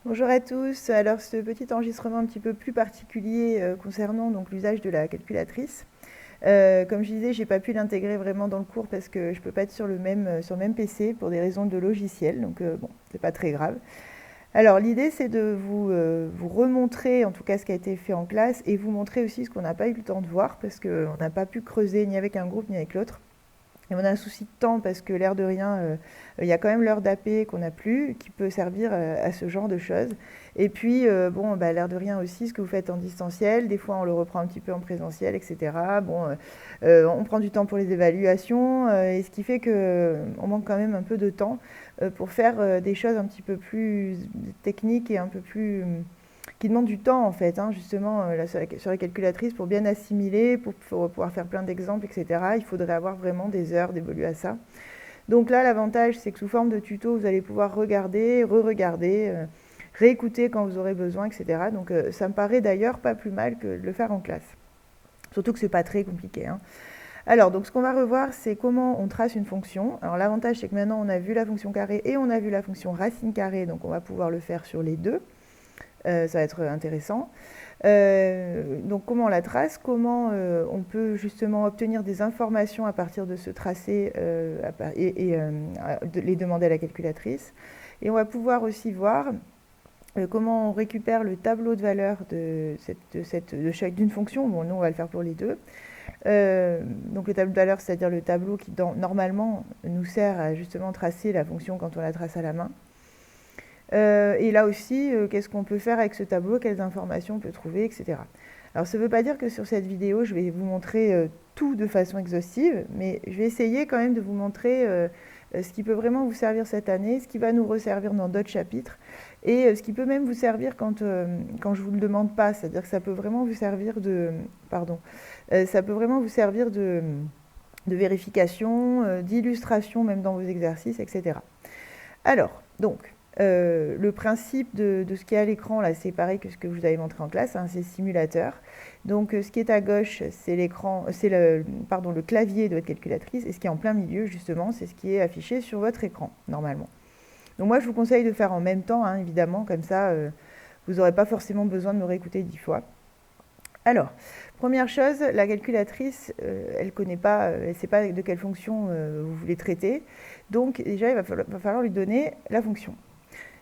Bonjour à tous. Alors ce petit enregistrement un petit peu plus particulier concernant donc l'usage de la calculatrice. Comme je disais, j'ai pas pu l'intégrer vraiment dans le cours parce que je peux pas être sur le même PC pour des raisons de logiciel. Donc bon, c'est pas très grave. Alors l'idée c'est de vous remontrer en tout cas ce qui a été fait en classe et vous montrer aussi ce qu'on n'a pas eu le temps de voir parce qu'on n'a pas pu creuser ni avec un groupe ni avec l'autre. Et on a un souci de temps parce que l'air de rien, il y a quand même l'heure d'AP qu'on n'a plus, qui peut servir à ce genre de choses. Et puis, bon, bah, l'air de rien aussi, ce que vous faites en distanciel, des fois on le reprend un petit peu en présentiel, etc. Bon, on prend du temps pour les évaluations, et ce qui fait qu'on manque quand même un peu de temps pour faire des choses un petit peu plus techniques et un peu plus qui demande du temps en fait, hein, justement là, sur la calculatrice pour bien assimiler, pour pouvoir faire plein d'exemples, etc. Il faudrait avoir vraiment des heures dévolues à ça. Donc là, l'avantage, c'est que sous forme de tuto, vous allez pouvoir regarder, re-regarder, réécouter quand vous aurez besoin, etc. Donc ça me paraît d'ailleurs pas plus mal que de le faire en classe. Surtout que c'est pas très compliqué, hein. Alors, donc ce qu'on va revoir, c'est comment on trace une fonction. Alors l'avantage, c'est que maintenant, on a vu la fonction carré et on a vu la fonction racine carrée, donc on va pouvoir le faire sur les deux. Ça va être intéressant. Donc comment on la trace, comment on peut justement obtenir des informations à partir de ce tracé et les demander à la calculatrice. Et on va pouvoir aussi voir comment on récupère le tableau de valeur d'une fonction. Bon, nous on va le faire pour les deux. Donc le tableau de valeur, c'est-à-dire le tableau qui normalement nous sert à justement tracer la fonction quand on la trace à la main. Et là aussi, qu'est-ce qu'on peut faire avec ce tableau, quelles informations on peut trouver, etc. Alors ça ne veut pas dire que sur cette vidéo, je vais vous montrer tout de façon exhaustive, mais je vais essayer quand même de vous montrer ce qui peut vraiment vous servir cette année, ce qui va nous resservir dans d'autres chapitres, et ce qui peut même vous servir quand je ne vous le demande pas, c'est-à-dire que ça peut vraiment vous servir ça peut vraiment vous servir de vérification, d'illustration même dans vos exercices, etc. Alors, donc, le principe de ce qui est à l'écran, là, c'est pareil que ce que je vous avais montré en classe, hein, c'est simulateur. Donc, ce qui est à gauche, c'est le clavier de votre calculatrice, et ce qui est en plein milieu, justement, c'est ce qui est affiché sur votre écran, normalement. Donc, moi, je vous conseille de faire en même temps, hein, évidemment, comme ça, vous n'aurez pas forcément besoin de me réécouter 10 fois. Alors, première chose, la calculatrice, elle connaît pas, elle ne sait pas de quelle fonction vous voulez traiter. Donc, déjà, il va falloir lui donner la fonction.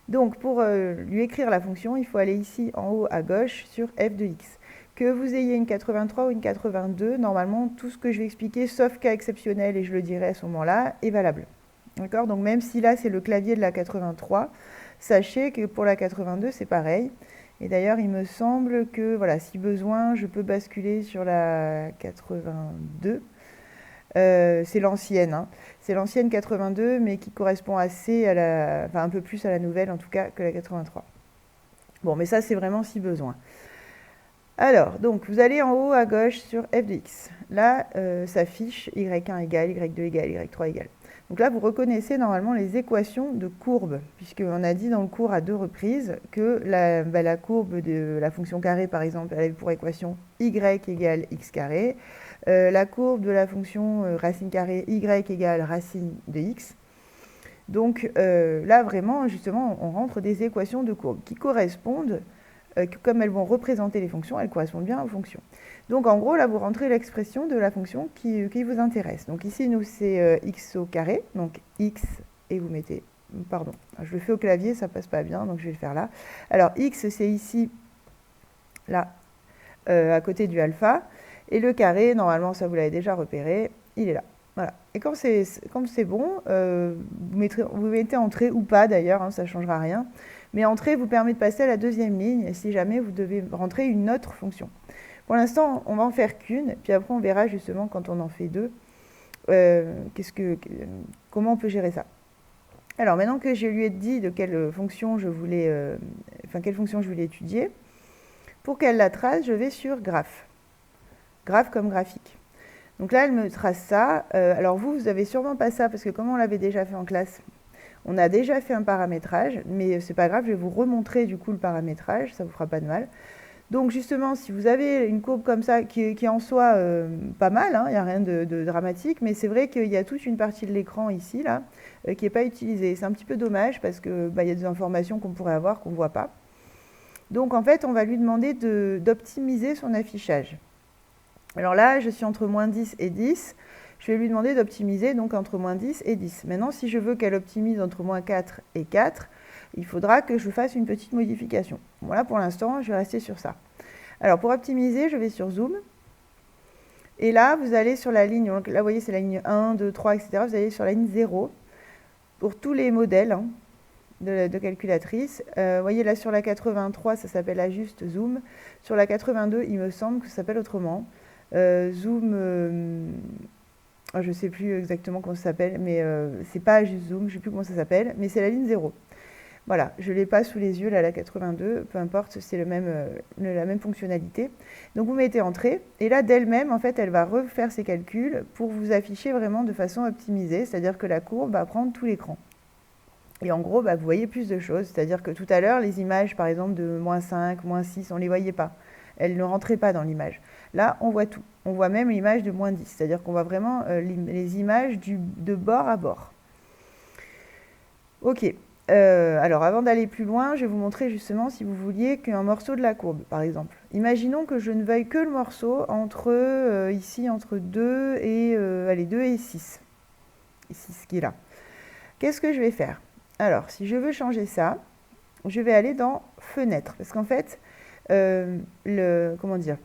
Donc, pour lui écrire la fonction, il faut aller ici en haut à gauche sur f de x. Que vous ayez une 83 ou une 82, normalement, tout ce que je vais expliquer, sauf cas exceptionnel, et je le dirai à ce moment-là, est valable. D'accord? Donc, même si là, c'est le clavier de la 83, sachez que pour la 82, c'est pareil. Et d'ailleurs, il me semble que, voilà, si besoin, je peux basculer sur la 82. C'est l'ancienne, hein. C'est l'ancienne 82, mais qui correspond assez enfin un peu plus à la nouvelle, en tout cas, que la 83. Bon, mais ça, c'est vraiment si besoin. Alors, donc, vous allez en haut à gauche sur f de x. Là, s'affiche y1 égale, y2 égale, y3 égale. Donc là, vous reconnaissez normalement les équations de courbe, puisqu'on a dit dans le cours à 2 reprises que la courbe de la fonction carré, par exemple, elle avait pour équation y égale x carré. La courbe de la fonction racine carrée, y égale racine de x. Donc là, vraiment, justement, on rentre des équations de courbe qui correspondent, comme elles vont représenter les fonctions, elles correspondent bien aux fonctions. Donc en gros, là, vous rentrez l'expression de la fonction qui vous intéresse. Donc ici, nous, c'est x au carré, donc x, et vous mettez, pardon, je le fais au clavier, ça passe pas bien, donc je vais le faire là. Alors x, c'est ici, là, à côté du alpha, et le carré, normalement, ça vous l'avez déjà repéré, il est là. Voilà. Et quand c'est bon, vous mettez entrée ou pas d'ailleurs, hein, ça ne changera rien. Mais entrée vous permet de passer à la deuxième ligne si jamais vous devez rentrer une autre fonction. Pour l'instant, on va en faire qu'une, puis après on verra justement quand on en fait deux, comment on peut gérer ça. Alors maintenant que je lui ai dit de quelle fonction je voulais, étudier, pour qu'elle la trace, je vais sur graphe. Graphe comme graphique. Donc là, elle me trace ça. Alors vous n'avez sûrement pas ça, parce que comme on l'avait déjà fait en classe, on a déjà fait un paramétrage, mais c'est pas grave, je vais vous remontrer du coup le paramétrage, ça vous fera pas de mal. Donc justement, si vous avez une courbe comme ça, qui est en soi pas mal, il n'y a rien de dramatique, mais c'est vrai qu'il y a toute une partie de l'écran ici, là, qui n'est pas utilisée. C'est un petit peu dommage parce que y a des informations qu'on pourrait avoir qu'on ne voit pas. Donc en fait, on va lui demander d'optimiser son affichage. Alors là, je suis entre moins 10 et 10. Je vais lui demander d'optimiser donc entre moins 10 et 10. Maintenant, si je veux qu'elle optimise entre moins 4 et 4, il faudra que je fasse une petite modification. Voilà, pour l'instant, je vais rester sur ça. Alors, pour optimiser, je vais sur Zoom. Et là, vous allez sur la ligne, donc là, vous voyez, c'est la ligne 1, 2, 3, etc. Vous allez sur la ligne 0 pour tous les modèles de calculatrice. Vous voyez, là, sur la 83, ça s'appelle Ajuste Zoom. Sur la 82, il me semble que ça s'appelle autrement. Zoom... je ne sais plus exactement comment ça s'appelle, mais c'est pas Ajuste Zoom, je ne sais plus comment ça s'appelle, mais c'est la ligne 0. Voilà, je ne l'ai pas sous les yeux, là, la 82, peu importe, c'est la même fonctionnalité. Donc vous mettez Entrée, et là, d'elle-même, en fait, elle va refaire ses calculs pour vous afficher vraiment de façon optimisée, c'est-à-dire que la courbe va prendre tout l'écran. Et en gros, vous voyez plus de choses, c'est-à-dire que tout à l'heure, les images, par exemple, de moins 5, moins 6, on ne les voyait pas. Elles ne rentraient pas dans l'image. Là, on voit tout. On voit même l'image de moins 10, c'est-à-dire qu'on voit vraiment les images de bord à bord. Ok. Alors, avant d'aller plus loin, je vais vous montrer justement si vous vouliez qu'un morceau de la courbe, par exemple. Imaginons que je ne veuille que le morceau ici, entre 2 et, 2 et 6. Ici, ce qui est là. Qu'est-ce que je vais faire? Alors, si je veux changer ça, je vais aller dans Fenêtre. Parce qu'en fait, comment dire,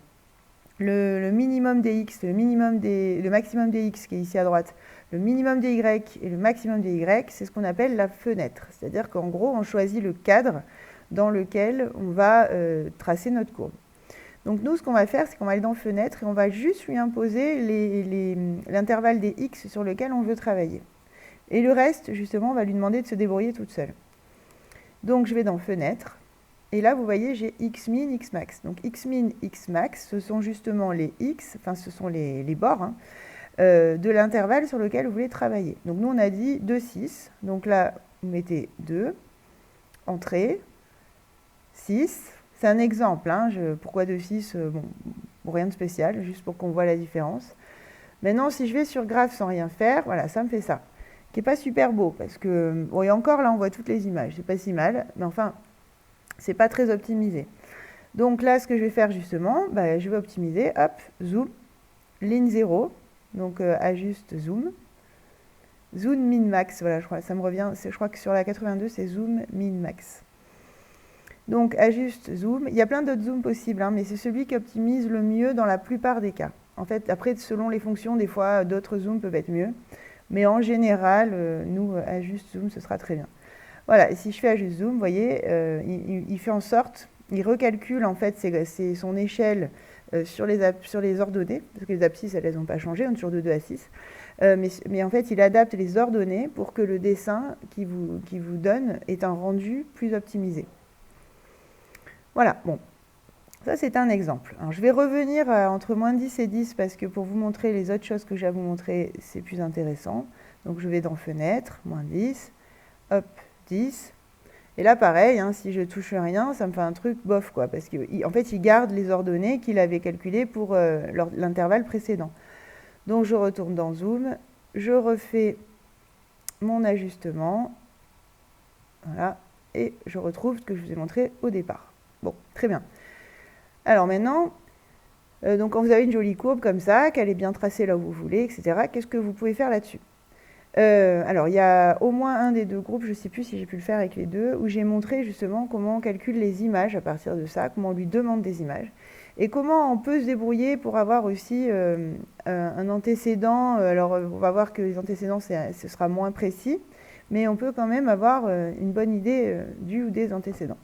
le minimum des x, le maximum des x qui est ici à droite, le minimum des y et le maximum des y, c'est ce qu'on appelle la fenêtre. C'est-à-dire qu'en gros, on choisit le cadre dans lequel on va tracer notre courbe. Donc nous, ce qu'on va faire, c'est qu'on va aller dans Fenêtre et on va juste lui imposer l'intervalle des x sur lequel on veut travailler. Et le reste, justement, on va lui demander de se débrouiller toute seule. Donc je vais dans Fenêtre. Et là, vous voyez, j'ai Xmin, Xmax. Donc Xmin, Xmax, ce sont justement les x, enfin ce sont les bords de l'intervalle sur lequel vous voulez travailler. Donc nous, on a dit 2, 6. Donc là, vous mettez 2, Entrée, 6. C'est un exemple. Pourquoi 2, 6 bon, rien de spécial, juste pour qu'on voit la différence. Maintenant, si je vais sur Graph sans rien faire, voilà, ça me fait ça. Qui n'est pas super beau, parce que, bon, et encore là, on voit toutes les images. C'est pas si mal, mais enfin, c'est pas très optimisé. Donc là, ce que je vais faire justement, je vais optimiser, hop, zoom, ligne 0, donc ajuste zoom, zoom min max, voilà, je crois, ça me revient, je crois que sur la 82, c'est zoom min max. Donc ajuste zoom, il y a plein d'autres zooms possibles, mais c'est celui qui optimise le mieux dans la plupart des cas. En fait, après, selon les fonctions, des fois, d'autres zooms peuvent être mieux, mais en général, nous, ajuste zoom, ce sera très bien. Voilà, et si je fais ajuste zoom, vous voyez, il fait en sorte, il recalcule en fait c'est son échelle sur les ordonnées, parce que les abscisses, elles n'ont pas changé, on est toujours de 2 à 6, mais en fait, il adapte les ordonnées pour que le dessin qui vous donne ait un rendu plus optimisé. Voilà, bon, ça c'est un exemple. Alors, je vais revenir entre moins 10 et 10, parce que pour vous montrer les autres choses que j'ai à vous montrer, c'est plus intéressant. Donc je vais dans Fenêtre, moins 10, hop, 10. Et là, pareil, si je touche rien, ça me fait un truc bof, quoi, parce qu'en fait, il garde les ordonnées qu'il avait calculées pour l'intervalle précédent. Donc, je retourne dans Zoom, je refais mon ajustement, voilà, et je retrouve ce que je vous ai montré au départ. Bon, très bien. Alors maintenant, donc quand vous avez une jolie courbe comme ça, qu'elle est bien tracée là où vous voulez, etc., qu'est-ce que vous pouvez faire là-dessus? Alors, il y a au moins un des deux groupes, je ne sais plus si j'ai pu le faire avec les deux, où j'ai montré justement comment on calcule les images à partir de ça, comment on lui demande des images, et comment on peut se débrouiller pour avoir aussi un antécédent. Alors, on va voir que les antécédents, ce sera moins précis, mais on peut quand même avoir une bonne idée du ou des antécédents.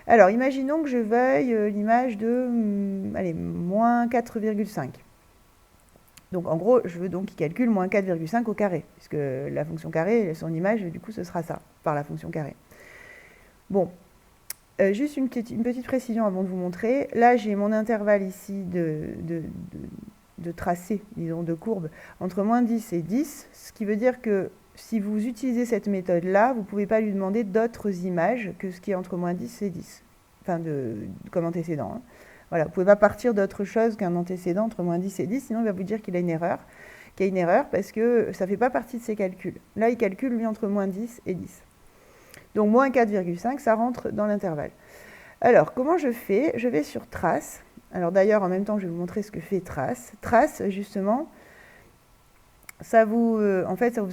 Alors, imaginons que je veuille l'image de, moins 4,5. Donc en gros, je veux donc qu'il calcule moins 4,5 au carré, puisque la fonction carré, son image, du coup, ce sera ça, par la fonction carré. Bon, juste une petite précision avant de vous montrer. Là, j'ai mon intervalle ici de tracé, disons, de courbe, entre moins 10 et 10, ce qui veut dire que si vous utilisez cette méthode-là, vous ne pouvez pas lui demander d'autres images que ce qui est entre moins 10 et 10. enfin comme antécédent. Hein. Voilà, vous ne pouvez pas partir d'autre chose qu'un antécédent entre moins 10 et 10, sinon il va vous dire qu'il a une erreur, parce que ça ne fait pas partie de ses calculs. Là, il calcule, lui, entre moins 10 et 10. Donc, moins 4,5, ça rentre dans l'intervalle. Alors, comment je fais? Je vais sur trace. Alors d'ailleurs, en même temps, je vais vous montrer ce que fait trace. Trace, justement, ça vous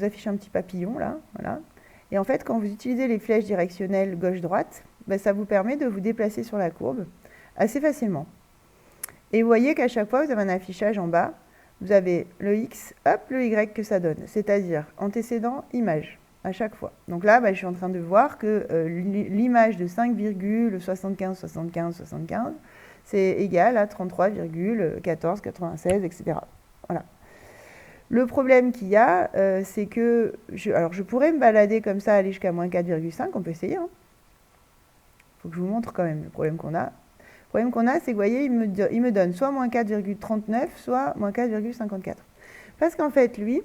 affiche un petit papillon, là, voilà. Et en fait, quand vous utilisez les flèches directionnelles gauche-droite, ben, ça vous permet de vous déplacer sur la courbe assez facilement. Et vous voyez qu'à chaque fois, vous avez un affichage en bas. Vous avez le X, hop, le Y que ça donne, c'est-à-dire antécédent, image, à chaque fois. Donc là, je suis en train de voir que l'image de 5,75, c'est égal à 33,1496, etc. Voilà. Le problème qu'il y a, c'est que, je pourrais me balader comme ça, aller jusqu'à moins 4,5, on peut essayer. Il faut que je vous montre quand même le problème qu'on a. Le problème qu'on a, c'est que, vous voyez, il me donne soit moins 4,39, soit moins 4,54. Parce qu'en fait, lui,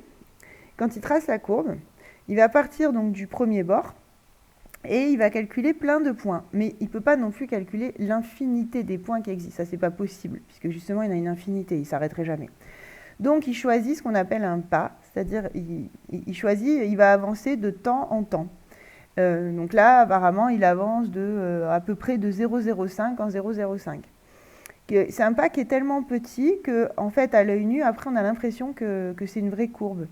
quand il trace la courbe, il va partir donc du premier bord et il va calculer plein de points. Mais il ne peut pas non plus calculer l'infinité des points qui existent. Ça, c'est pas possible, puisque justement, il a une infinité, il ne s'arrêterait jamais. Donc, il choisit ce qu'on appelle un pas, c'est-à-dire il va avancer de temps en temps. Donc là, apparemment, il avance à peu près de 0,05 en 0,05. C'est un pas qui est tellement petit qu'en fait, à l'œil nu, après, on a l'impression que c'est une vraie courbe.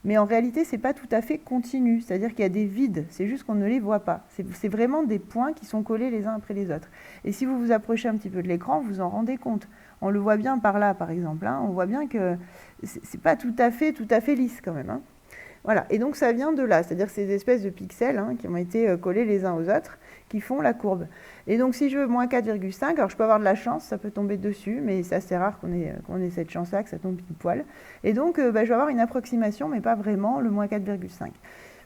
Mais en réalité, ce n'est pas tout à fait continu, c'est-à-dire qu'il y a des vides, c'est juste qu'on ne les voit pas. C'est vraiment des points qui sont collés les uns après les autres. Et si vous vous approchez un petit peu de l'écran, vous en rendez compte. On le voit bien par là, par exemple. Hein. On voit bien que ce n'est pas tout à fait lisse quand même. Hein. Voilà, et donc ça vient de là, c'est-à-dire ces espèces de pixels qui ont été collés les uns aux autres, qui font la courbe. Et donc si je veux moins 4,5, alors je peux avoir de la chance, ça peut tomber dessus, mais c'est assez rare qu'on ait cette chance-là, que ça tombe pile poil. Et donc je vais avoir une approximation, mais pas vraiment le moins 4,5.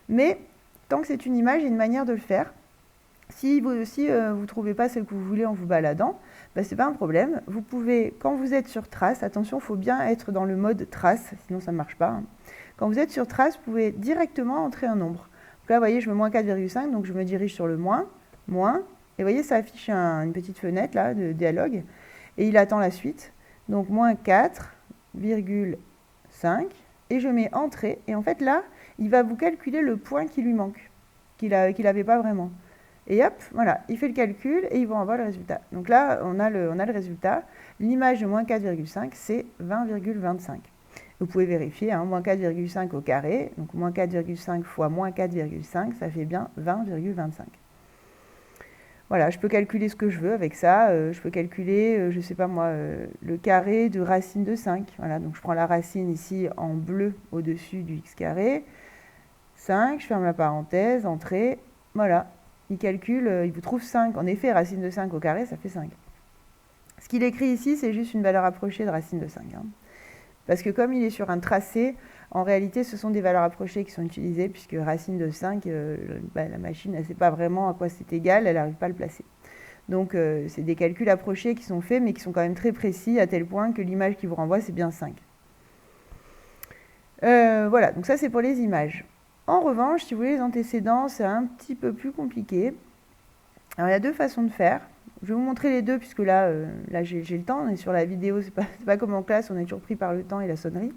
Mais tant que c'est une image, il y a une manière de le faire. Si vous ne trouvez pas celle que vous voulez en vous baladant, ce n'est pas un problème. Vous pouvez, quand vous êtes sur trace, attention, il faut bien être dans le mode trace, sinon ça ne marche pas. Quand vous êtes sur trace, vous pouvez directement entrer un nombre. Donc là, vous voyez, je mets moins 4,5, donc je me dirige sur le moins, et vous voyez, ça affiche une petite fenêtre là, de dialogue, et il attend la suite. Donc moins 4,5, et je mets entrée, et en fait là, il va vous calculer le point qui lui manque, qu'il n'avait pas vraiment. Et hop, voilà, il fait le calcul, et ils vont avoir le résultat. Donc là, on a le résultat. L'image de moins 4,5, c'est 20,25. Vous pouvez vérifier, moins 4,5 au carré, donc moins 4,5 fois moins 4,5, ça fait bien 20,25. Voilà, je peux calculer ce que je veux avec ça. Je peux calculer, je ne sais pas moi, le carré de racine de 5. Voilà, donc je prends la racine ici en bleu au-dessus du x carré. 5, je ferme la parenthèse, entrée. Voilà, il calcule, il vous trouve 5. En effet, racine de 5 au carré, ça fait 5. Ce qu'il écrit ici, c'est juste une valeur approchée de racine de 5. Parce que comme il est sur un tracé, en réalité, ce sont des valeurs approchées qui sont utilisées, puisque racine de 5, la machine, elle ne sait pas vraiment à quoi c'est égal, elle n'arrive pas à le placer. Donc, c'est des calculs approchés qui sont faits, mais qui sont quand même très précis, à tel point que l'image qui vous renvoie, c'est bien 5. Voilà, donc ça, c'est pour les images. En revanche, si vous voulez les antécédents, c'est un petit peu plus compliqué. Alors, il y a deux façons de faire. Je vais vous montrer les deux, puisque là j'ai le temps. On est sur la vidéo, c'est pas comme en classe, on est toujours pris par le temps et la sonnerie.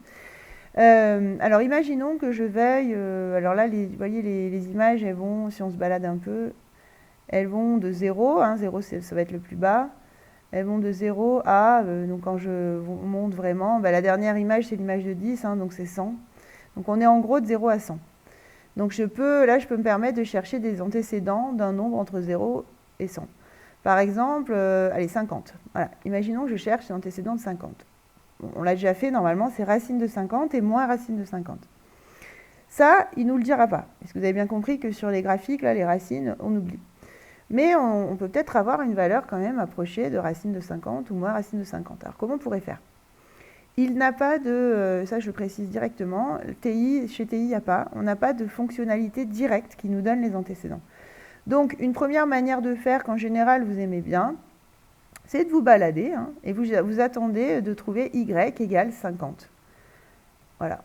Alors, imaginons que je veuille... alors là, vous voyez, les images, elles vont, si on se balade un peu, elles vont de 0, 0 ça va être le plus bas. Elles vont de 0 à... donc quand je monte vraiment, la dernière image, c'est l'image de 10, donc c'est 100. Donc on est en gros de 0 à 100. Donc je peux me permettre de chercher des antécédents d'un nombre entre 0 et 100. Par exemple, allez, 50. Voilà. Imaginons que je cherche un antécédent de 50. On l'a déjà fait, normalement, c'est racine de 50 et moins racine de 50. Ça, il ne nous le dira pas. Est-ce que vous avez bien compris que sur les graphiques, là, les racines, on oublie. Mais on peut peut-être avoir une valeur quand même approchée de racine de 50 ou moins racine de 50. Alors, comment on pourrait faire? Il n'a pas de, ça je le précise directement, chez TI, il n'y a pas, on n'a pas de fonctionnalité directe qui nous donne les antécédents. Donc, une première manière de faire, qu'en général vous aimez bien, c'est de vous balader et vous attendez de trouver y égale 50. Voilà,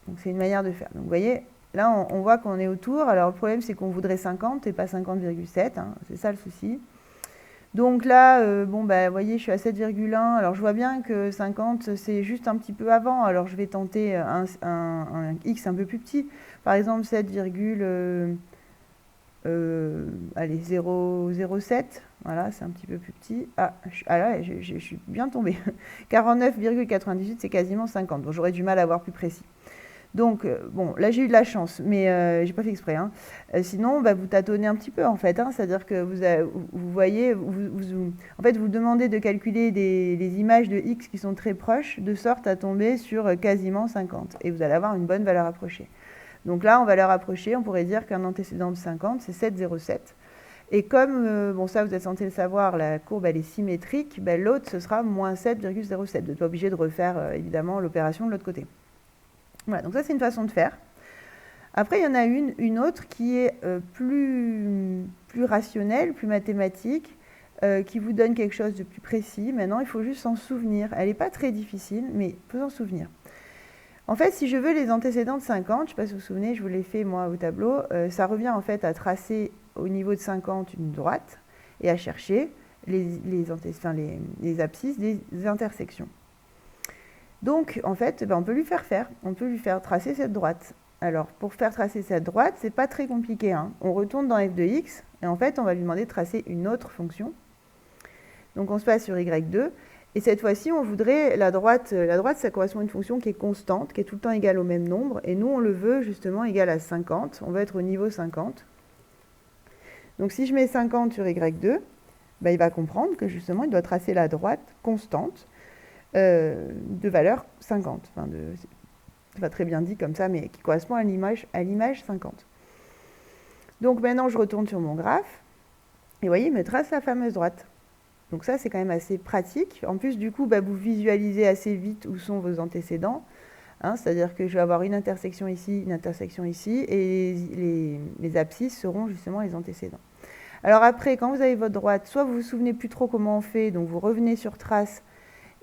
donc c'est une manière de faire. Donc, vous voyez, là on voit qu'on est autour. Alors, le problème c'est qu'on voudrait 50 et pas 50,7, c'est ça le souci. Donc là, bon, bah, vous voyez, je suis à 7,1. Alors, je vois bien que 50, c'est juste un petit peu avant. Alors, je vais tenter un X un peu plus petit. Par exemple, 7, allez, 0,07. Voilà, c'est un petit peu plus petit. Ah là, je suis bien tombée. 49,98, c'est quasiment 50. Donc, j'aurais du mal à avoir plus précis. Donc, bon, là j'ai eu de la chance, mais j'ai pas fait exprès, hein. Sinon, bah, vous tâtonnez un petit peu en fait, hein, c'est-à-dire que vous voyez, en fait, vous demandez de calculer des images de x qui sont très proches, de sorte à tomber sur quasiment 50. Et vous allez avoir une bonne valeur approchée. Donc là, en valeur approchée, on pourrait dire qu'un antécédent de 50, c'est 7,07. Et comme, bon ça vous êtes censé le savoir, la courbe elle est symétrique, bah, l'autre ce sera moins 7,07. Vous n'êtes pas obligé de refaire évidemment l'opération de l'autre côté. Voilà, donc ça c'est une façon de faire. Après, il y en a une autre qui est plus rationnelle, plus mathématique, qui vous donne quelque chose de plus précis. Maintenant, il faut juste s'en souvenir. Elle n'est pas très difficile, mais il faut s'en souvenir. En fait, si je veux les antécédents de 50, je ne sais pas si vous vous souvenez, je vous l'ai fait moi au tableau, ça revient en fait à tracer au niveau de 50 une droite et à chercher les abscisses des intersections. Donc, en fait, on peut lui faire. On peut lui faire tracer cette droite. Alors, pour faire tracer cette droite, c'est pas très compliqué, hein. On retourne dans f de x, et en fait, on va lui demander de tracer une autre fonction. Donc, on se passe sur y2, et cette fois-ci, on voudrait la droite, ça correspond à une fonction qui est constante, qui est tout le temps égale au même nombre, et nous, on le veut justement égal à 50. On veut être au niveau 50. Donc, si je mets 50 sur y2, bah, il va comprendre que justement, il doit tracer la droite constante, de valeur 50. Enfin, c'est pas très bien dit comme ça, mais qui correspond à l'image 50. Donc maintenant, je retourne sur mon graphe. Et vous voyez, il me trace la fameuse droite. Donc ça, c'est quand même assez pratique. En plus, du coup, bah, vous visualisez assez vite où sont vos antécédents. Hein, c'est-à-dire que je vais avoir une intersection ici, et les abscisses seront justement les antécédents. Alors après, quand vous avez votre droite, soit vous vous souvenez plus trop comment on fait, donc vous revenez sur trace,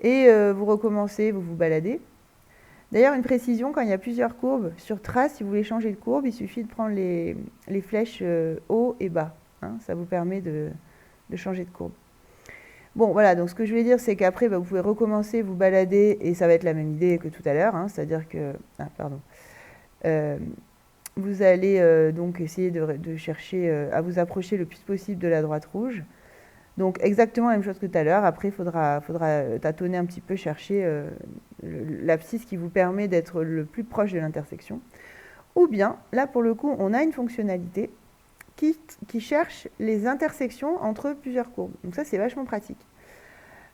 et vous recommencez, vous vous baladez. D'ailleurs, une précision, quand il y a plusieurs courbes, sur trace, si vous voulez changer de courbe, il suffit de prendre les flèches haut et bas. Hein, ça vous permet de changer de courbe. Bon, voilà, donc ce que je voulais dire, c'est qu'après, bah, vous pouvez recommencer, vous balader, et ça va être la même idée que tout à l'heure, hein, c'est-à-dire que... Ah, pardon. Vous allez donc essayer de chercher à vous approcher le plus possible de la droite rouge. Donc exactement la même chose que tout à l'heure. Après, il faudra tâtonner un petit peu, chercher l'abscisse qui vous permet d'être le plus proche de l'intersection. Ou bien, là pour le coup, on a une fonctionnalité qui cherche les intersections entre plusieurs courbes. Donc ça, c'est vachement pratique.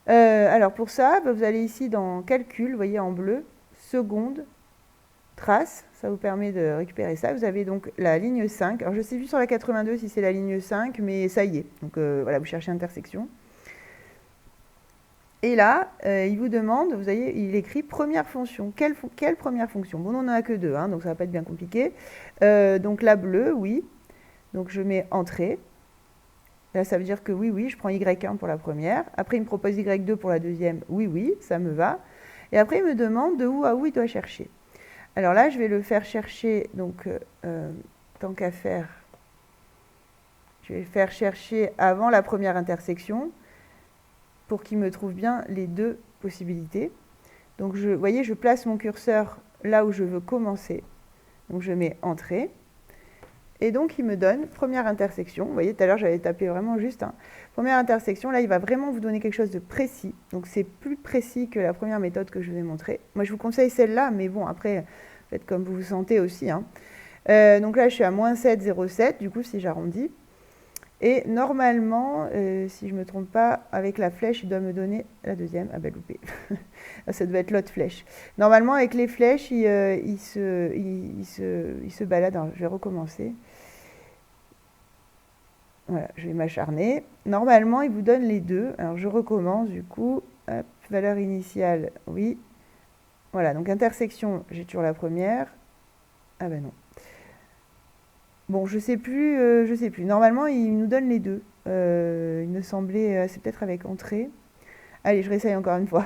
Alors pour ça, vous allez ici dans Calcul, vous voyez en bleu, Seconde, Trace. Ça vous permet de récupérer ça. Vous avez donc la ligne 5. Alors je ne sais plus sur la 82 si c'est la ligne 5, mais ça y est. Donc voilà, vous cherchez intersection. Et là, il vous demande, vous voyez, il écrit première fonction. Quelle première fonction? Bon, on n'en a que deux, hein, donc ça ne va pas être bien compliqué. Donc la bleue, oui. Donc je mets entrée. Là, ça veut dire que oui, je prends y1 pour la première. Après, il me propose y2 pour la deuxième. Oui, ça me va. Et après, il me demande de où à où il doit chercher. Alors là, je vais le faire chercher, donc tant qu'à faire, je vais le faire chercher avant la première intersection pour qu'il me trouve bien les deux possibilités. Donc, vous voyez, je place mon curseur là où je veux commencer. Donc, je mets entrée. Et donc, il me donne première intersection. Vous voyez, tout à l'heure, j'avais tapé vraiment juste. Hein. Première intersection, là, il va vraiment vous donner quelque chose de précis. Donc, c'est plus précis que la première méthode que je vous ai montrée. Moi, je vous conseille celle-là, mais bon, après, faites comme vous vous sentez aussi. Hein. Donc là, je suis à moins 7,07, du coup, si j'arrondis. Et normalement, si je ne me trompe pas, avec la flèche, il doit me donner la deuxième. Ah ben, loupé. Ça devait être l'autre flèche. Normalement, avec les flèches, il se balade. Alors, je vais recommencer. Voilà, je vais m'acharner. Normalement, il vous donne les deux. Alors, je recommence, du coup. Hop, valeur initiale, oui. Voilà, donc intersection, j'ai toujours la première. Ah ben non. Bon, je sais plus. Normalement, il nous donne les deux. Il me semblait, c'est peut-être avec entrée. Allez, je réessaye encore une fois.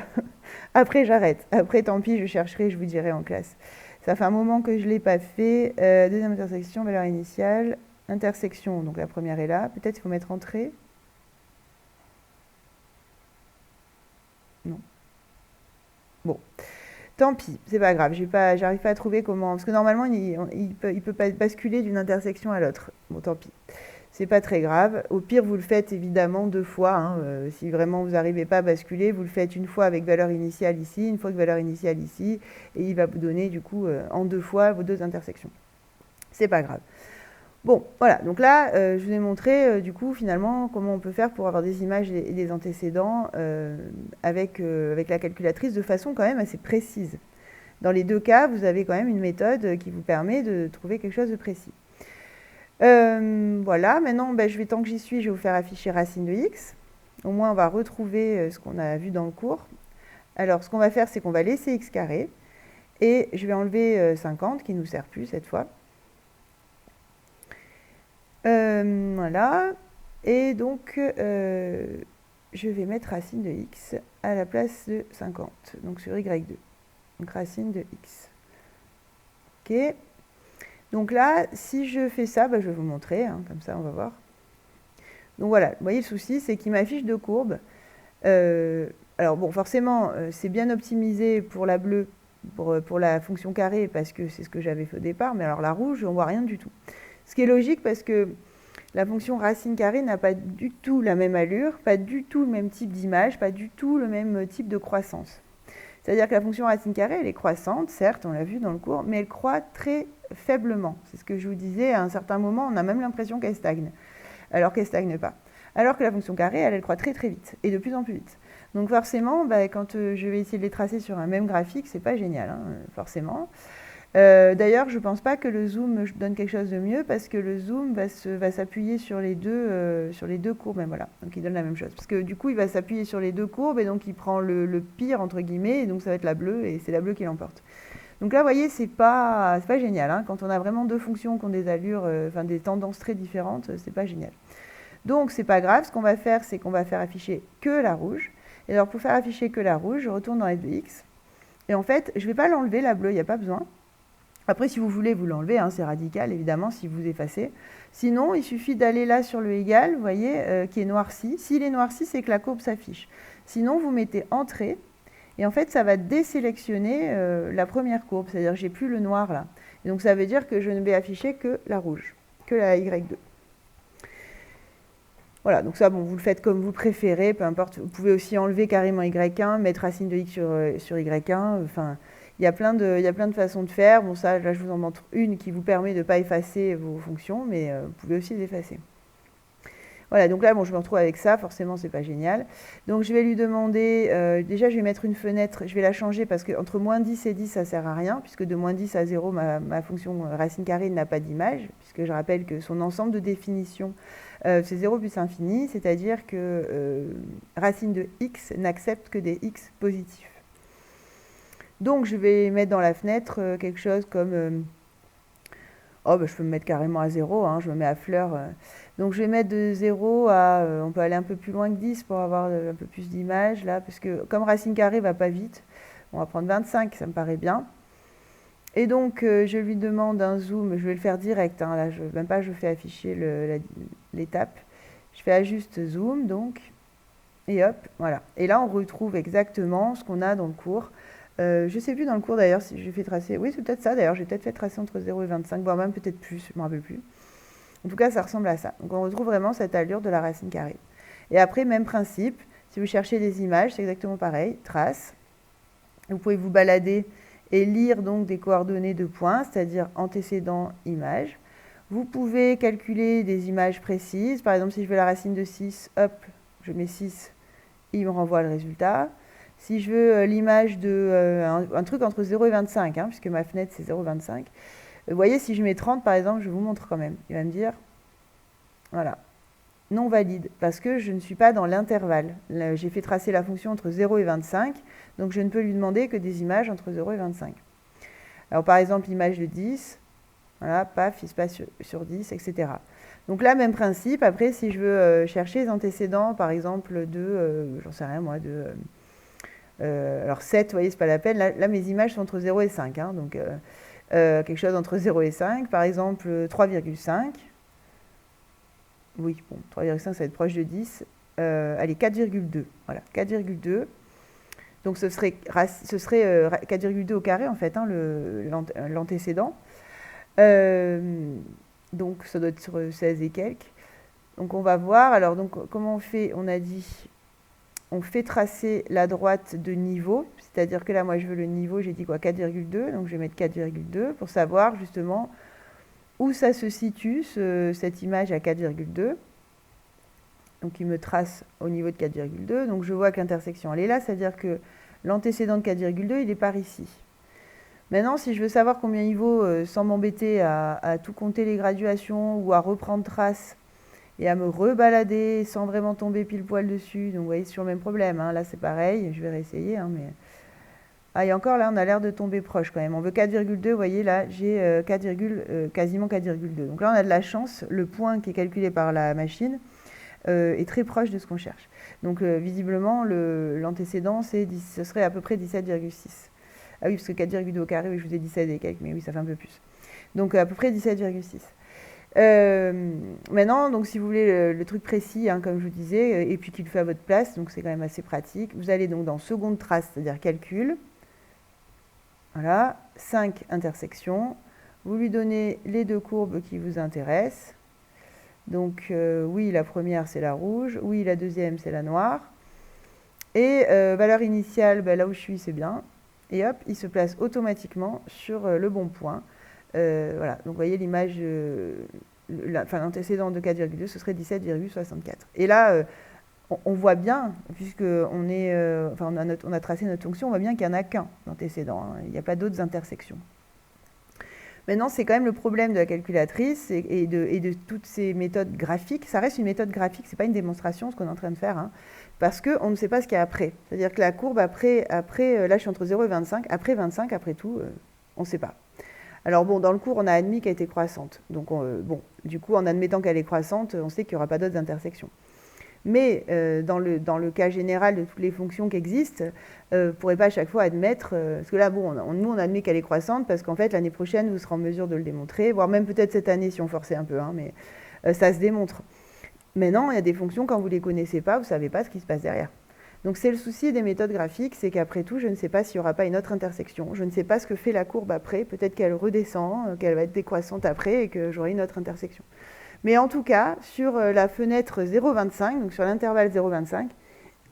Après, j'arrête. Après, tant pis, je chercherai, je vous dirai en classe. Ça fait un moment que je ne l'ai pas fait. Deuxième intersection, valeur initiale. Intersection, donc la première est là. Peut-être qu'il faut mettre entrée. Non. Bon. Tant pis, c'est pas grave, j'arrive pas à trouver comment... Parce que normalement, il peut pas basculer d'une intersection à l'autre. Bon, tant pis. C'est pas très grave. Au pire, vous le faites évidemment 2 fois. Hein. Si vraiment vous n'arrivez pas à basculer, vous le faites une fois avec valeur initiale ici, une fois avec valeur initiale ici, et il va vous donner du coup en 2 fois vos 2 intersections. C'est pas grave. Bon, voilà. Donc là, je vous ai montré du coup finalement comment on peut faire pour avoir des images et des antécédents avec la calculatrice de façon quand même assez précise. Dans les 2 cas, vous avez quand même une méthode qui vous permet de trouver quelque chose de précis. Voilà, maintenant, tant que j'y suis, je vais vous faire afficher racine de x. Au moins, on va retrouver ce qu'on a vu dans le cours. Alors, ce qu'on va faire, c'est qu'on va laisser x carré. Et je vais enlever 50, qui ne nous sert plus cette fois. Voilà. Et donc, je vais mettre racine de x à la place de 50, donc sur y2. Donc, racine de x. OK. Donc là, si je fais ça, je vais vous montrer, hein, comme ça on va voir. Donc voilà, vous voyez le souci, c'est qu'il m'affiche 2 courbes. Alors bon, forcément, c'est bien optimisé pour la bleue, pour la fonction carré, parce que c'est ce que j'avais fait au départ, mais alors la rouge, on ne voit rien du tout. Ce qui est logique parce que la fonction racine carrée n'a pas du tout la même allure, pas du tout le même type d'image, pas du tout le même type de croissance. C'est-à-dire que la fonction racine carrée, elle est croissante, certes, on l'a vu dans le cours, mais elle croît très faiblement. C'est ce que je vous disais, à un certain moment, on a même l'impression qu'elle stagne, alors qu'elle ne stagne pas. Alors que la fonction carrée, elle croît très très vite, et de plus en plus vite. Donc forcément, quand je vais essayer de les tracer sur un même graphique, c'est pas génial, hein, forcément. D'ailleurs, je ne pense pas que le zoom donne quelque chose de mieux, parce que le zoom va s'appuyer sur les deux courbes, même voilà, donc il donne la même chose. Parce que du coup, il va s'appuyer sur les 2 courbes, et donc il prend le pire, entre guillemets, et donc ça va être la bleue, et c'est la bleue qui l'emporte. Donc là, vous voyez, c'est pas génial, hein. Quand on a vraiment 2 fonctions qui ont des allures, des tendances très différentes, c'est pas génial. Donc, c'est pas grave, ce qu'on va faire, c'est qu'on va faire afficher que la rouge. Et alors, pour faire afficher que la rouge, je retourne dans f2x, et en fait, je ne vais pas l'enlever, la bleue, il n'y a pas besoin. Après, si vous voulez, vous l'enlevez, hein, c'est radical, évidemment, si vous effacez. Sinon, il suffit d'aller là sur le égal, vous voyez, qui est noirci. S'il est noirci, c'est que la courbe s'affiche. Sinon, vous mettez Entrée, et en fait, ça va désélectionner la première courbe, c'est-à-dire que je n'ai plus le noir là. Et donc, ça veut dire que je ne vais afficher que la rouge, que la Y2. Voilà, donc ça, bon, vous le faites comme vous préférez, peu importe. Vous pouvez aussi enlever carrément Y1, mettre racine de X sur Y1, enfin... Il y a plein de façons de faire. Bon, ça, là, je vous en montre une qui vous permet de ne pas effacer vos fonctions, mais vous pouvez aussi les effacer. Voilà, donc là, bon, je me retrouve avec ça. Forcément, c'est pas génial. Donc, je vais lui demander... déjà, je vais mettre une fenêtre. Je vais la changer parce qu'entre moins 10 et 10, ça ne sert à rien, puisque de moins 10 à 0, ma fonction racine carrée n'a pas d'image, puisque je rappelle que son ensemble de définition, c'est 0 plus infini, c'est-à-dire que racine de x n'accepte que des x positifs. Donc, je vais mettre dans la fenêtre quelque chose comme... je peux me mettre carrément à 0, hein, je me mets à fleur. Donc, je vais mettre de 0 à... on peut aller un peu plus loin que 10 pour avoir un peu plus d'images, là, parce que comme racine carrée va pas vite, on va prendre 25, ça me paraît bien. Et donc, je lui demande un zoom, je vais le faire direct, hein, là, même pas je fais afficher l'étape. Je fais ajuste zoom, donc, et hop, voilà. Et là, on retrouve exactement ce qu'on a dans le cours. Je ne sais plus dans le cours d'ailleurs si j'ai fait tracer. Oui, c'est peut-être ça d'ailleurs. J'ai peut-être fait tracer entre 0 et 25, voire même peut-être plus, je ne me rappelle plus. En tout cas, ça ressemble à ça. Donc on retrouve vraiment cette allure de la racine carrée. Et après, même principe. Si vous cherchez des images, c'est exactement pareil. Trace. Vous pouvez vous balader et lire donc des coordonnées de points, c'est-à-dire antécédent, image. Vous pouvez calculer des images précises. Par exemple, si je veux la racine de 6, hop, je mets 6, il me renvoie le résultat. Si je veux l'image de un truc entre 0 et 25, hein, puisque ma fenêtre c'est 0,25, vous voyez, si je mets 30 par exemple, je vous montre quand même. Il va me dire, voilà, non valide, parce que je ne suis pas dans l'intervalle. J'ai fait tracer la fonction entre 0 et 25, donc je ne peux lui demander que des images entre 0 et 25. Alors par exemple, l'image de 10, voilà, paf, il se passe sur 10, etc. Donc là, même principe. Après, si je veux chercher les antécédents, par exemple, j'en sais rien moi, alors 7, vous voyez, c'est pas la peine. Là, mes images sont entre 0 et 5. Hein, donc, quelque chose entre 0 et 5. Par exemple, 3,5. Oui, bon, 3,5, ça va être proche de 10. Allez, 4,2. Voilà, 4,2. Donc ce serait 4,2 au carré, en fait, hein, l'antécédent. Donc ça doit être sur 16 et quelques. Donc on va voir. Alors donc comment on fait? On a dit, on fait tracer la droite de niveau. C'est-à-dire que là, moi, je veux le niveau, j'ai dit quoi? 4,2. Donc je vais mettre 4,2 pour savoir justement où ça se situe, cette image à 4,2. Donc il me trace au niveau de 4,2. Donc je vois que l'intersection, elle est là. C'est-à-dire que l'antécédent de 4,2, il est par ici. Maintenant, si je veux savoir combien il vaut, sans m'embêter à tout compter les graduations ou à reprendre trace et à me rebalader sans vraiment tomber pile poil dessus, donc vous voyez, c'est sur le même problème, hein. Là, c'est pareil, je vais réessayer, hein, mais... Ah, et encore, là, on a l'air de tomber proche quand même. On veut 4,2, vous voyez, là, j'ai quasiment 4,2. Donc là, on a de la chance, le point qui est calculé par la machine est très proche de ce qu'on cherche. Donc, visiblement, l'antécédent, ce serait à peu près 17,6. Ah oui, parce que 4,2 au carré, oui, je vous ai dit 17 et quelques, mais oui, ça fait un peu plus. Donc, à peu près 17,6. Maintenant, donc, si vous voulez le truc précis, hein, comme je vous disais, et puis qu'il le fait à votre place, donc c'est quand même assez pratique. Vous allez donc dans seconde trace, c'est-à-dire calcul. Voilà, 5 intersections. Vous lui donnez les deux courbes qui vous intéressent. Donc, oui, la première, c'est la rouge. Oui, la deuxième, c'est la noire. Et valeur initiale, ben, là où je suis, c'est bien. Et hop, il se place automatiquement sur le bon point. Voilà, donc vous voyez l'image, l'antécédent de 4,2, ce serait 17,64. Et là, on voit bien, puisqu'on on a tracé notre fonction, on voit bien qu'il n'y en a qu'un antécédent, hein, il n'y a pas d'autres intersections. Maintenant, c'est quand même le problème de la calculatrice et de toutes ces méthodes graphiques. Ça reste une méthode graphique, ce n'est pas une démonstration, ce qu'on est en train de faire, hein, parce qu'on ne sait pas ce qu'il y a après. C'est-à-dire que la courbe après, là je suis entre 0 et 25, après 25, après tout, on ne sait pas. Alors bon, dans le cours, on a admis qu'elle était croissante. Donc bon, du coup, en admettant qu'elle est croissante, on sait qu'il n'y aura pas d'autres intersections. Mais dans le cas général de toutes les fonctions qui existent, vous ne pourrez pas à chaque fois admettre, parce que là, bon, nous, on admet qu'elle est croissante, parce qu'en fait, l'année prochaine, vous serez en mesure de le démontrer, voire même peut-être cette année si on forçait un peu, hein, mais ça se démontre. Maintenant, il y a des fonctions, quand vous ne les connaissez pas, vous ne savez pas ce qui se passe derrière. Donc c'est le souci des méthodes graphiques, c'est qu'après tout, je ne sais pas s'il n'y aura pas une autre intersection, je ne sais pas ce que fait la courbe après, peut-être qu'elle redescend, qu'elle va être décroissante après et que j'aurai une autre intersection. Mais en tout cas, sur la fenêtre 0,25, donc sur l'intervalle 0,25,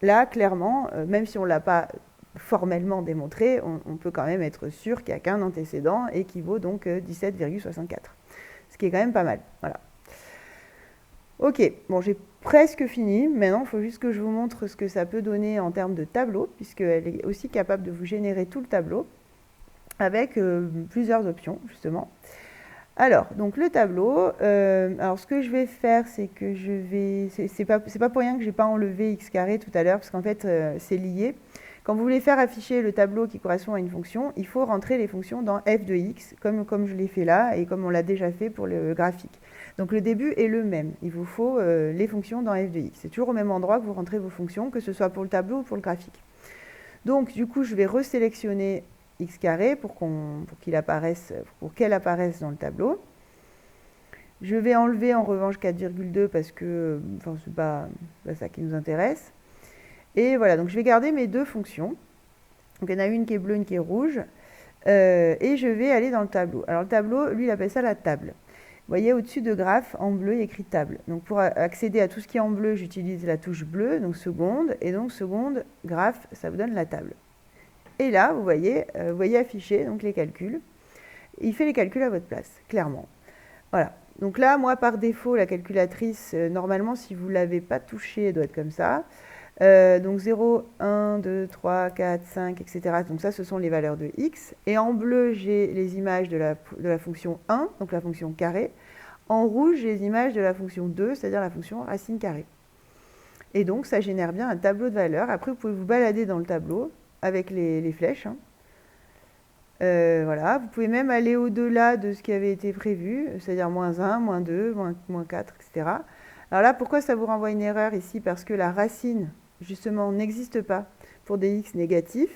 là, clairement, même si on ne l'a pas formellement démontré, on peut quand même être sûr qu'il n'y a qu'un antécédent et qui vaut donc 17,64. Ce qui est quand même pas mal. Voilà. Ok, bon, j'ai presque fini. Maintenant, il faut juste que je vous montre ce que ça peut donner en termes de tableau, puisqu'elle est aussi capable de vous générer tout le tableau avec plusieurs options, justement. Alors, donc le tableau, alors ce que je vais faire, c'est que je vais... C'est pas pour rien que je n'ai pas enlevé x carré tout à l'heure, parce qu'en fait, c'est lié. Quand vous voulez faire afficher le tableau qui correspond à une fonction, il faut rentrer les fonctions dans f de x, comme je l'ai fait là, et comme on l'a déjà fait pour le graphique. Donc le début est le même. Il vous faut les fonctions dans f de x. C'est toujours au même endroit que vous rentrez vos fonctions, que ce soit pour le tableau ou pour le graphique. Donc du coup, je vais resélectionner x carré pour qu'elle apparaisse dans le tableau. Je vais enlever en revanche 4,2 parce que c'est pas ça qui nous intéresse. Et voilà, donc je vais garder mes deux fonctions. Donc il y en a une qui est bleue, une qui est rouge. Et je vais aller dans le tableau. Alors le tableau, lui, il appelle ça la table. Vous voyez, au-dessus de graphe, en bleu, il y a écrit table. Donc pour accéder à tout ce qui est en bleu, j'utilise la touche bleue, donc seconde. Et donc seconde, graphe, ça vous donne la table. Et là, vous voyez afficher donc, les calculs. Il fait les calculs à votre place, clairement. Voilà. Donc là, moi, par défaut, la calculatrice, normalement, si vous ne l'avez pas touchée, elle doit être comme ça. Donc 0, 1, 2, 3, 4, 5, etc. Donc ça, ce sont les valeurs de x. Et en bleu, j'ai les images de la fonction 1, donc la fonction carré. En rouge, j'ai les images de la fonction 2, c'est-à-dire la fonction racine carrée. Et donc, ça génère bien un tableau de valeurs. Après, vous pouvez vous balader dans le tableau avec les flèches. Hein. Voilà. Vous pouvez même aller au-delà de ce qui avait été prévu, c'est-à-dire moins 1, moins 2, moins 4, etc. Alors là, pourquoi ça vous renvoie une erreur ici? Parce que la racine, justement, n'existe pas pour des x négatifs.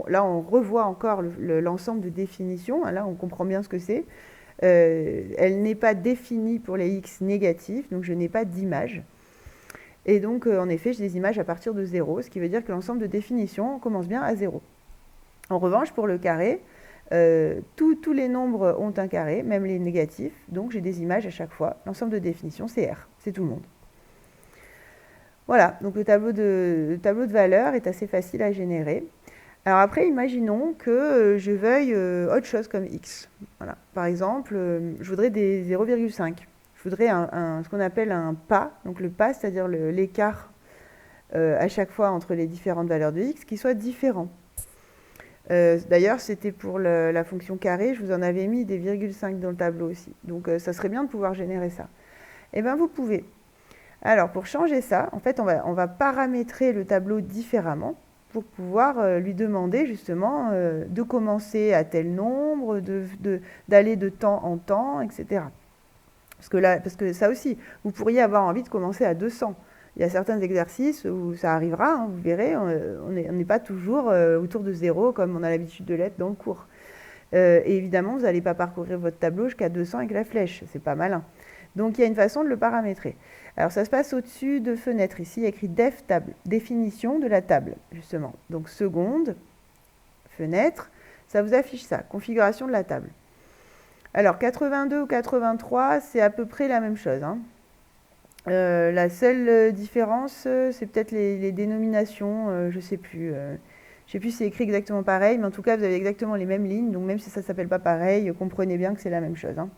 Là, on revoit encore l'ensemble de définitions. Là, on comprend bien ce que c'est. Elle n'est pas définie pour les x négatifs, donc je n'ai pas d'image. Et donc, en effet, j'ai des images à partir de 0, ce qui veut dire que l'ensemble de définition commence bien à 0. En revanche, pour le carré, tous les nombres ont un carré, même les négatifs, donc j'ai des images à chaque fois. L'ensemble de définition, c'est R, c'est tout le monde. Voilà, donc le tableau de valeurs est assez facile à générer. Alors après, imaginons que je veuille autre chose comme x. Voilà. Par exemple, je voudrais des 0,5. Je voudrais ce qu'on appelle un pas, donc le pas, c'est-à-dire l'écart à chaque fois entre les différentes valeurs de x, qui soit différent. D'ailleurs, c'était pour la fonction carré, je vous en avais mis des virgule 5 dans le tableau aussi. Donc ça serait bien de pouvoir générer ça. Eh bien, vous pouvez. Alors, pour changer ça, en fait, on va paramétrer le tableau différemment pour pouvoir lui demander justement de commencer à tel nombre, d'aller de temps en temps, etc. Parce que ça aussi, vous pourriez avoir envie de commencer à 200. Il y a certains exercices où ça arrivera, hein, vous verrez, on n'est pas toujours autour de 0 comme on a l'habitude de l'être dans le cours. Et évidemment, vous n'allez pas parcourir votre tableau jusqu'à 200 avec la flèche, c'est pas malin. Donc il y a une façon de le paramétrer. Alors ça se passe au-dessus de fenêtre, ici il y a écrit def table, définition de la table, justement. Donc seconde, fenêtre, ça vous affiche ça, configuration de la table. Alors 82 ou 83, c'est à peu près la même chose, hein. La seule différence, c'est peut-être les dénominations, je ne sais plus. Je ne sais plus si c'est écrit exactement pareil, mais en tout cas, vous avez exactement les mêmes lignes. Donc même si ça ne s'appelle pas pareil, comprenez bien que c'est la même chose, hein.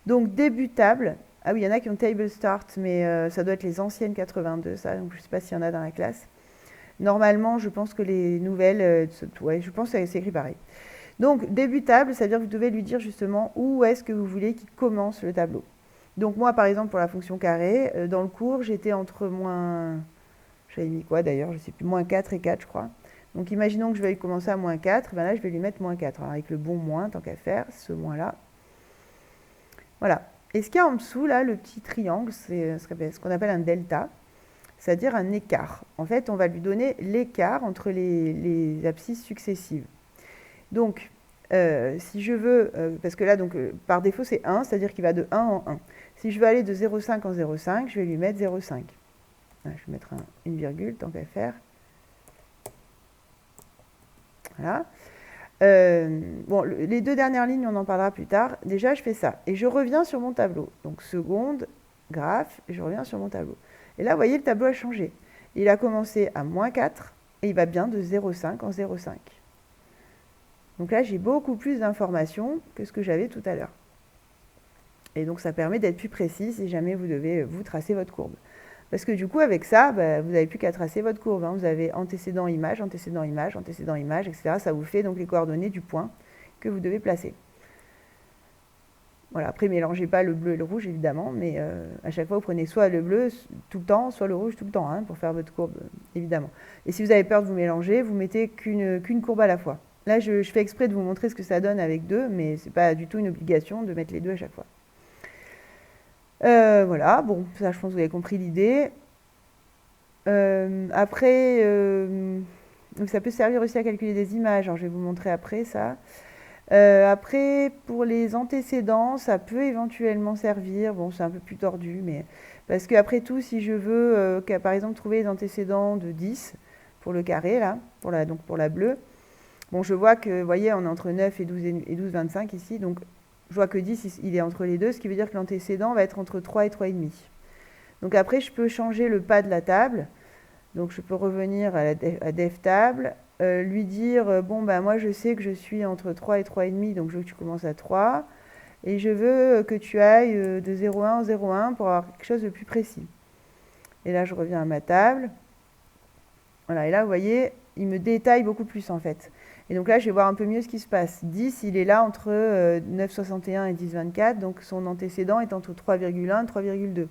Donc début table. Ah oui, il y en a qui ont table start, mais ça doit être les anciennes 82, ça. Donc je ne sais pas s'il y en a dans la classe. Normalement, je pense que les nouvelles, ouais, je pense que c'est écrit pareil. Donc début table, c'est-à-dire que vous devez lui dire justement où est-ce que vous voulez qu'il commence le tableau. Donc moi, par exemple, pour la fonction carré, dans le cours, j'étais entre moins... J'avais mis quoi d'ailleurs? Je ne sais plus, moins 4 et 4, je crois. Donc imaginons que je vais commencer à moins 4, ben là, je vais lui mettre moins 4. Alors, avec le bon moins, tant qu'à faire, ce moins-là. Voilà. Et ce qu'il y a en dessous, là, le petit triangle, c'est ce qu'on appelle un delta, c'est-à-dire un écart. En fait, on va lui donner l'écart entre les abscisses successives. Donc, si je veux, parce que là, par défaut, c'est 1, c'est-à-dire qu'il va de 1 en 1. Si je veux aller de 0,5 en 0,5, je vais lui mettre 0,5. Je vais mettre une virgule, tant qu'à faire. Voilà. Bon, les deux dernières lignes, on en parlera plus tard. Déjà, je fais ça. Et je reviens sur mon tableau. Donc, seconde, graphe, et je reviens sur mon tableau. Et là, vous voyez, le tableau a changé. Il a commencé à moins 4, et il va bien de 0,5 en 0,5. Donc là, j'ai beaucoup plus d'informations que ce que j'avais tout à l'heure. Et donc, ça permet d'être plus précis si jamais vous devez vous tracer votre courbe. Parce que du coup, avec ça, vous n'avez plus qu'à tracer votre courbe, hein. Vous avez antécédent, image, antécédent, image, antécédent, image, etc. Ça vous fait donc les coordonnées du point que vous devez placer. Voilà, après, mélangez pas le bleu et le rouge, évidemment, mais à chaque fois, vous prenez soit le bleu tout le temps, soit le rouge tout le temps, hein, pour faire votre courbe, évidemment. Et si vous avez peur de vous mélanger, vous mettez qu'une courbe à la fois. Là, je fais exprès de vous montrer ce que ça donne avec deux, mais ce n'est pas du tout une obligation de mettre les deux à chaque fois. Voilà, bon, ça je pense que vous avez compris l'idée. Après, donc ça peut servir aussi à calculer des images, alors je vais vous montrer après ça. Après, pour les antécédents, ça peut éventuellement servir, bon c'est un peu plus tordu, mais parce qu'après tout, si je veux, par exemple, trouver les antécédents de 10 pour le carré, là, donc pour la bleue, bon je vois que, vous voyez, on est entre 9 et 12, 25 ici, donc je vois que 10, il est entre les deux, ce qui veut dire que l'antécédent va être entre 3 et 3,5. Donc après, je peux changer le pas de la table. Donc je peux revenir à def table, lui dire, bon, ben moi je sais que je suis entre 3 et 3,5, donc je veux que tu commences à 3. Et je veux que tu ailles de 0,1 en 0,1 pour avoir quelque chose de plus précis. Et là, je reviens à ma table. Voilà, et là, vous voyez, il me détaille beaucoup plus en fait. Et donc là, je vais voir un peu mieux ce qui se passe. 10, il est là entre 9,61 et 10,24, donc son antécédent est entre 3,1 et 3,2.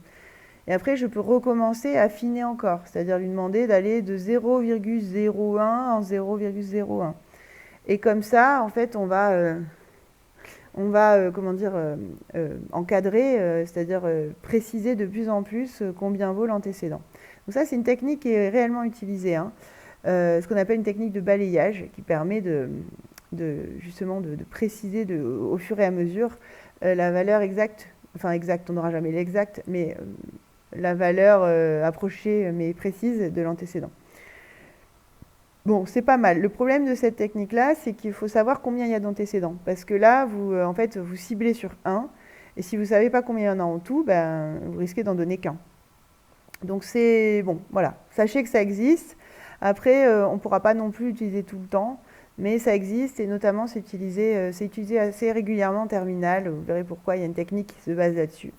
Et après, je peux recommencer à affiner encore, c'est-à-dire lui demander d'aller de 0,01 en 0,01. Et comme ça, en fait, on va encadrer, c'est-à-dire préciser de plus en plus combien vaut l'antécédent. Donc ça, c'est une technique qui est réellement utilisée, hein. Ce qu'on appelle une technique de balayage qui permet justement de préciser au fur et à mesure la valeur exacte, enfin exacte, on n'aura jamais l'exacte, mais la valeur approchée mais précise de l'antécédent. Bon, c'est pas mal. Le problème de cette technique-là, c'est qu'il faut savoir combien il y a d'antécédents. Parce que là, en fait, vous ciblez sur un, et si vous ne savez pas combien il y en a en tout, ben, vous risquez d'en donner qu'un. Donc c'est bon, voilà. Sachez que ça existe. Après, on ne pourra pas non plus l'utiliser tout le temps, mais ça existe, et notamment c'est utilisé assez régulièrement en terminale. Vous verrez pourquoi, il y a une technique qui se base là-dessus.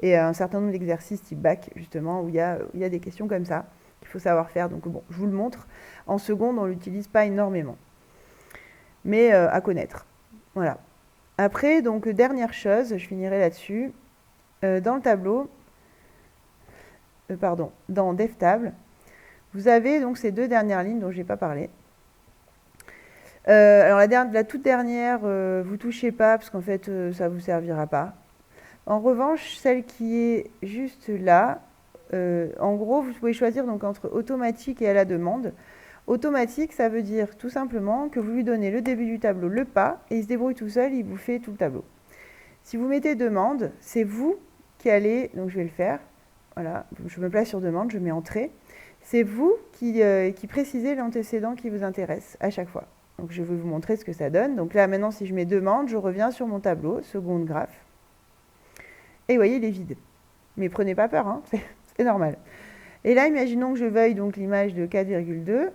Et un certain nombre d'exercices type bac, justement, où il y a des questions comme ça qu'il faut savoir faire. Donc bon, je vous le montre. En seconde, on ne l'utilise pas énormément, mais à connaître. Voilà. Après, donc dernière chose, je finirai là-dessus. Dans le tableau, dans DevTable, vous avez donc ces deux dernières lignes dont je n'ai pas parlé. Alors la toute dernière, vous touchez pas parce qu'en fait, ça vous servira pas. En revanche, celle qui est juste là, en gros, vous pouvez choisir donc entre automatique et à la demande. Automatique, ça veut dire tout simplement que vous lui donnez le début du tableau, le pas, et il se débrouille tout seul, il vous fait tout le tableau. Si vous mettez demande, c'est vous qui allez, donc je vais le faire, voilà, je me place sur demande, je mets entrée. C'est vous qui précisez l'antécédent qui vous intéresse à chaque fois. Donc je vais vous montrer ce que ça donne. Donc là maintenant, si je mets demande, je reviens sur mon tableau, seconde graphe. Et vous voyez, il est vide. Mais prenez pas peur, hein, c'est normal. Et là, imaginons que je veuille donc l'image de 4,2.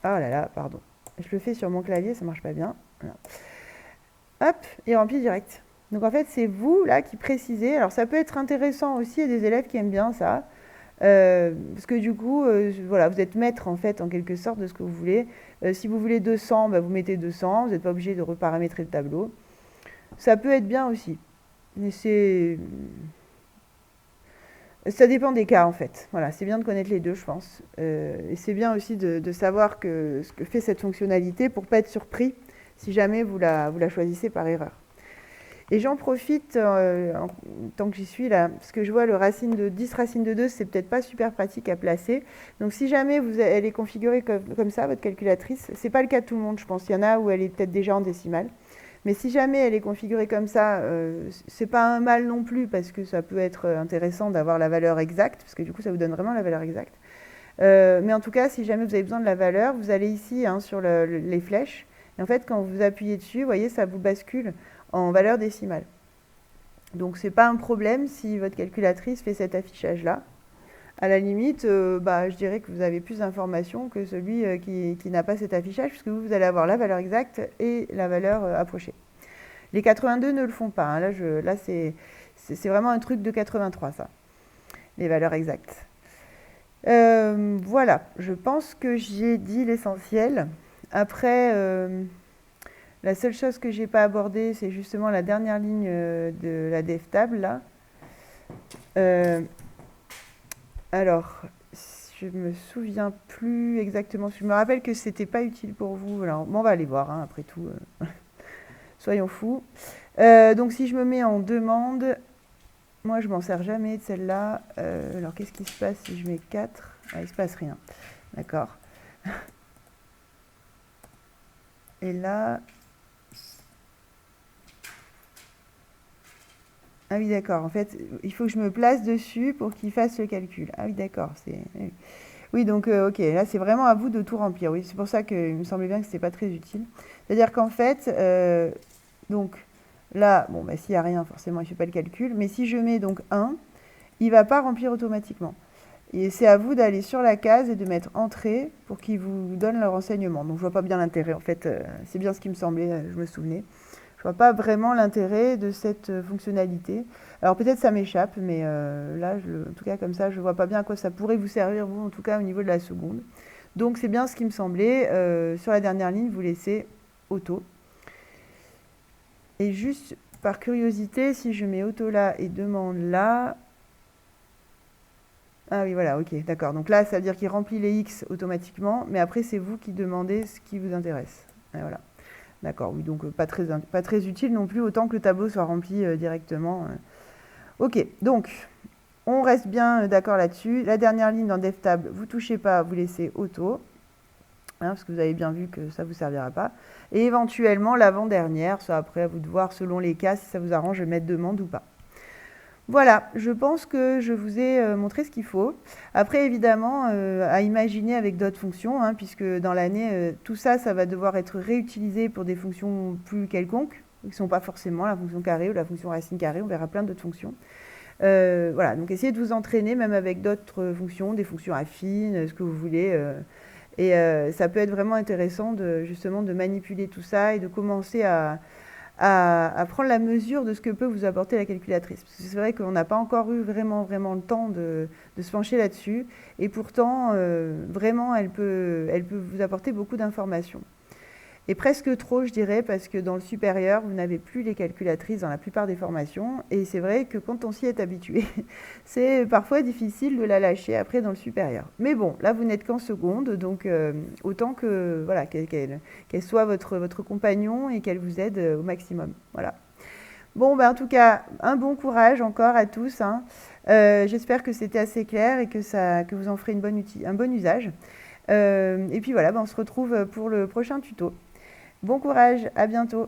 Ah là là, pardon. Je le fais sur mon clavier, ça marche pas bien. Voilà. Hop, il remplit direct. Donc en fait, c'est vous là qui précisez. Alors ça peut être intéressant aussi, il y a des élèves qui aiment bien ça. Parce que du coup, voilà, vous êtes maître en fait, en quelque sorte, de ce que vous voulez. Si vous voulez 200, bah, vous mettez 200. Vous n'êtes pas obligé de reparamétrer le tableau. Ça peut être bien aussi. Mais ça dépend des cas en fait. Voilà, c'est bien de connaître les deux, je pense. Et c'est bien aussi de savoir ce que fait cette fonctionnalité pour ne pas être surpris si jamais vous la choisissez par erreur. Et j'en profite, tant que j'y suis là, parce que je vois le racine de 10 racine de 2, c'est peut-être pas super pratique à placer. Donc si jamais elle est configurée comme ça, votre calculatrice, c'est pas le cas de tout le monde, je pense. Il y en a où elle est peut-être déjà en décimale. Mais si jamais elle est configurée comme ça, c'est pas un mal non plus, parce que ça peut être intéressant d'avoir la valeur exacte, parce que du coup ça vous donne vraiment la valeur exacte. Mais en tout cas, si jamais vous avez besoin de la valeur, vous allez ici sur les flèches, et en fait quand vous appuyez dessus, vous voyez, ça vous bascule en valeur décimale. Donc c'est pas un problème si votre calculatrice fait cet affichage-là. À la limite, je dirais que vous avez plus d'informations que celui qui n'a pas cet affichage, puisque vous allez avoir la valeur exacte et la valeur approchée. Les 82 ne le font pas. Hein. Là, c'est vraiment un truc de 83, ça, les valeurs exactes. Voilà, je pense que j'ai dit l'essentiel. Après, la seule chose que j'ai pas abordée, c'est justement la dernière ligne de la DevTable, là. Alors, je me souviens plus exactement. Je me rappelle que c'était pas utile pour vous. Alors, bon, on va aller voir, hein, après tout. Soyons fous. Donc, si je me mets en demande, moi, je m'en sers jamais de celle-là. Alors, qu'est-ce qui se passe si je mets 4 ? Il se passe rien. D'accord. Et là... Ah oui, d'accord. En fait, il faut que je me place dessus pour qu'il fasse le calcul. Ah oui, d'accord. Oui, donc, ok. Là, c'est vraiment à vous de tout remplir. Oui, c'est pour ça qu'il me semblait bien que ce n'était pas très utile. C'est-à-dire qu'en fait, donc, là, bon, bah, s'il n'y a rien, forcément, il ne fait pas le calcul. Mais si je mets donc 1, il ne va pas remplir automatiquement. Et c'est à vous d'aller sur la case et de mettre entrée pour qu'il vous donne le renseignement. Donc, je ne vois pas bien l'intérêt. En fait, c'est bien ce qui me semblait, je me souvenais. Je ne vois pas vraiment l'intérêt de cette fonctionnalité. Alors peut-être ça m'échappe, mais là, en tout cas comme ça, je ne vois pas bien à quoi ça pourrait vous servir, vous, en tout cas au niveau de la seconde. Donc c'est bien ce qui me semblait. Sur la dernière ligne, vous laissez auto. Et juste par curiosité, si je mets auto là et demande là... Ah oui, voilà, ok, d'accord. Donc là, ça veut dire qu'il remplit les X automatiquement, mais après, c'est vous qui demandez ce qui vous intéresse. Et voilà. D'accord, oui, donc pas très utile non plus, autant que le tableau soit rempli directement. Ok, donc, on reste bien d'accord là-dessus. La dernière ligne dans DevTable, vous ne touchez pas, vous laissez auto, hein, parce que vous avez bien vu que ça ne vous servira pas. Et éventuellement, l'avant-dernière, soit après à vous de voir selon les cas, si ça vous arrange de mettre demande ou pas. Voilà, je pense que je vous ai montré ce qu'il faut. Après, évidemment, à imaginer avec d'autres fonctions, hein, puisque dans l'année, tout ça, ça va devoir être réutilisé pour des fonctions plus quelconques, qui ne sont pas forcément la fonction carré ou la fonction racine carrée, on verra plein d'autres fonctions. Voilà, donc essayez de vous entraîner même avec d'autres fonctions, des fonctions affines, ce que vous voulez. Et ça peut être vraiment intéressant justement de manipuler tout ça et de commencer à prendre la mesure de ce que peut vous apporter la calculatrice. Parce que c'est vrai qu'on n'a pas encore eu vraiment le temps de se pencher là-dessus. Et pourtant, vraiment, elle peut vous apporter beaucoup d'informations. Et presque trop, je dirais, parce que dans le supérieur, vous n'avez plus les calculatrices dans la plupart des formations. Et c'est vrai que quand on s'y est habitué, c'est parfois difficile de la lâcher après dans le supérieur. Mais bon, là, vous n'êtes qu'en seconde, donc autant que voilà, qu'elle soit votre compagnon et qu'elle vous aide au maximum. Voilà. Bon, ben, en tout cas, un bon courage encore à tous, hein. J'espère que c'était assez clair et que vous en ferez un bon usage. Et puis voilà, ben, on se retrouve pour le prochain tuto. Bon courage, à bientôt.